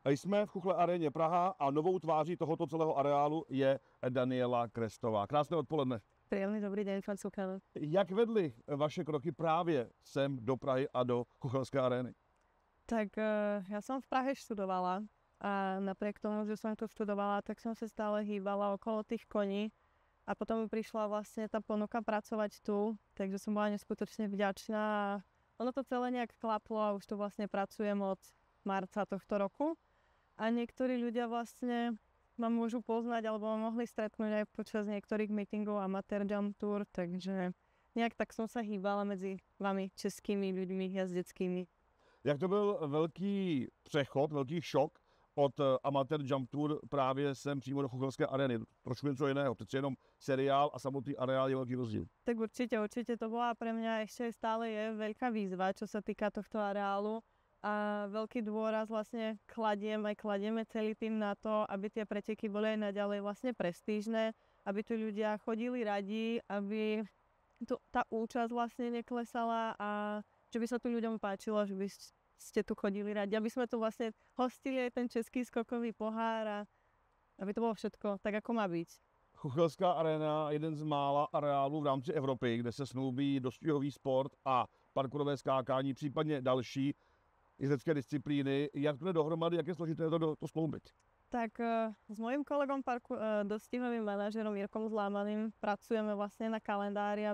Jsme v Chuchle aréně Praha a novou tváří tohoto celého areálu je Daniela Krestová. Krásné odpoledne. Príjemný dobrý deň, pán Cukal. Jak vedli vaše kroky právě sem do Prahy a do Chuchelské arény? Tak ja som v Prahe študovala a napriek tomu, že som tu študovala, tak som sa stále hýbala okolo tých koní a potom mi prišla vlastne tá ponuka pracovať tu, takže som bola neskutočne vďačná a ono to celé nejak klaplo a už tu vlastne pracujem od marca tohto roku a niektorí ľudia vlastne ma môžu poznať alebo ma mohli stretnúť aj počas niektorých meetingov Amateur Jump Tour, takže nejak tak som sa hýbala medzi vami, českými ľuďmi, jazdeckými. Jak to byl velký přechod, velký šok od Amateur Jump Tour právě sem přímo do Chuchelské arény? Trošku něco jiného, přece jenom seriál a samotný areál je velký rozdíl. Tak určite to bola pre mňa ešte stále je veľká výzva, čo sa týka tohto areálu a veľký dôraz vlastne kladieme celý tým na to, aby tie preteky boli aj naďalej vlastne prestížne, aby tu ľudia chodili radi, aby tá účasť vlastne neklesala a že by sa tu ľuďom páčilo, že by ste tu chodili radi, aby sme tu vlastne hostili aj ten český skokový pohár a aby to bolo všetko tak, ako má byť. Chuchelská aréna, jeden z mála areálů v rámci Evropy, kde se snoubí dostihový sport a parkourové skákání, případně další jezdecké disciplíny. Jak to jde dohromady, jak je složité to skloubit? Tak s mojím kolegom dostihovým manažerom Jirkom Zlámaným pracujeme vlastne na kalendári,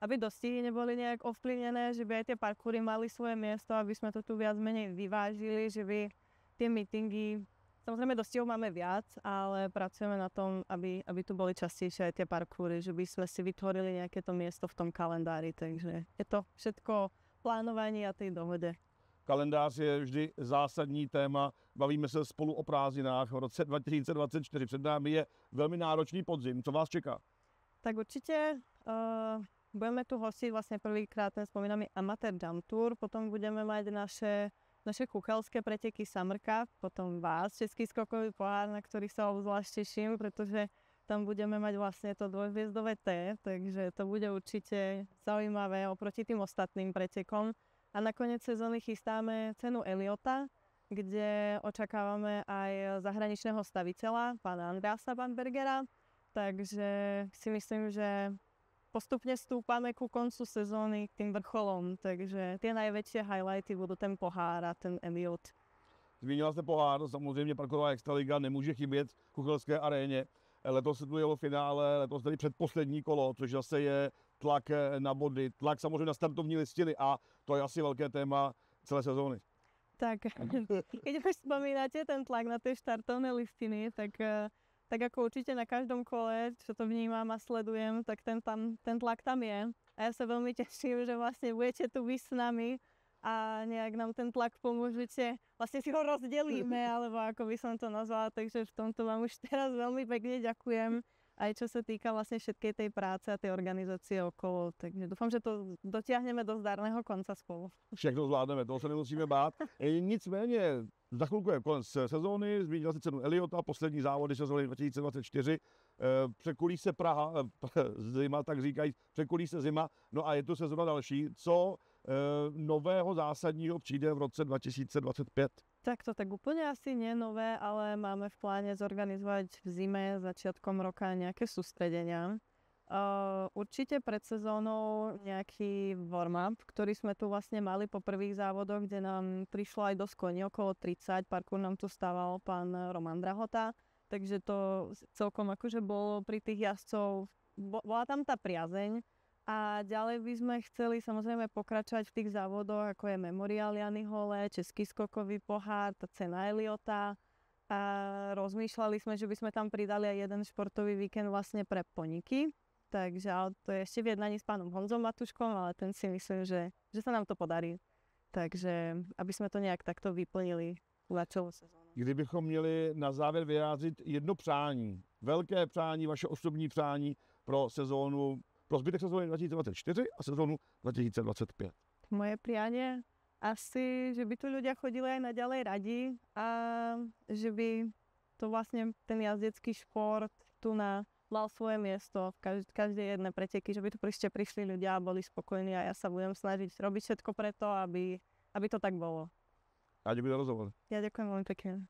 aby dostihy neboli nejak ovplyvnené, že by aj tie parkoury mali svoje miesto, aby sme to tu viac menej vyvážili, že by tie meetingy, samozrejme dostihov máme viac, ale pracujeme na tom, aby tu boli častejšie aj tie parkoury, že by sme si vytvorili nejaké to miesto v tom kalendári, takže je to všetko plánovanie a tej dohode. Kalendář je vždy zásadní téma. Bavíme se spolu o prázdninách. V roce 2024 před námi je velmi náročný podzim. Co vás čeká? Tak určite budeme tu hostiť vlastne prvýkrát ten spomínaný Amateur Jump Tour, potom budeme mať naše chuchelské preteky Summer Cup, potom vás, Český skokový pohár, na ktorý sa obzvlášť teším, pretože tam budeme mať vlastne to dvojhviezdové T, takže to bude určite zaujímavé oproti tým ostatným pretekom. A na koniec sezóny chystáme cenu Eliota, kde očakávame aj zahraničného staviteľa, pána Andreasa Bambergera, takže si myslím, že postupne stúpame ku koncu sezóny k tým vrcholom, takže tie najväčšie highlighty budú ten pohár a ten Elliot. Zmínila jste pohár, samozřejmě parkourová extraliga nemůže chybět v Chuchelské aréně. Letos se tu jelo finále, letos tady předposlední kolo, což zase je tlak na body, tlak samozřejmě na startovní listiny a to je asi velké téma celé sezóny. Tak, keď už spomínate ten tlak na tie štartovné listiny, tak ako určite na každom kole, čo to vnímam a sledujem, tak ten tlak tam je. A ja sa veľmi teším, že vlastne budete tu vy s nami a nejak nám ten tlak pomôžete. Vlastne si ho rozdelíme, alebo ako by som to nazvala, takže v tomto vám už teraz veľmi pekne ďakujem. Aj čo sa týka vlastne všetkej tej práce a tej organizácie okolo. Takže dúfam, že to dotiahneme do zdárného konca spolu. Všechno zvládneme, toho se nemusíme bát. Nicméně, za chvilku je konec sezóny, zmínila se cenu Eliota, poslední závody sezóny 2024. Překulí se Praha, zima, tak říkají, překulí se zima, no a je tu sezóna další. Co nového zásadního přijde v roce 2025? Tak úplne asi nie nové, ale máme v pláne zorganizovať v zime začiatkom roka nejaké sústredenia. Určite pred sezónou nejaký warm-up, ktorý sme tu vlastne mali po prvých závodoch, kde nám prišlo aj dosť koní, okolo 30. Parkour nám tu stával pán Roman Drahota, takže to celkom akože bolo pri tých jazdcov, bola tam tá priazeň. A ďalej by sme chceli samozrejme pokračovať v tých závodoch, ako je Memorial Jany Hole, Český skokový pohár, tá cena Eliota. A rozmýšľali sme, že by sme tam pridali aj jeden športový víkend vlastne pre poniky. Takže to je ešte v jednaní s pánom Honzom Matuškom, ale ten si myslím, že sa nám to podarí. Takže aby sme to nejak takto vyplnili na celú sezónu. Kdybychom měli na závěr vyjádřit jedno přání, velké přání, vaše osobní přání pro sezónu, pro zbytek sezóny 2024 a sezónu 2025. Moje prianie asi, že by tu ľudia chodili aj naďalej radi a že by to vlastne ten jazdecký šport tu mal svoje miesto v každej jednej preteky, že by tu prišli ľudia a boli spokojní a ja sa budem snažiť robiť všetko preto, aby to tak bolo. Já děkuji za rozhovor. Ja ďakujem veľmi pekne.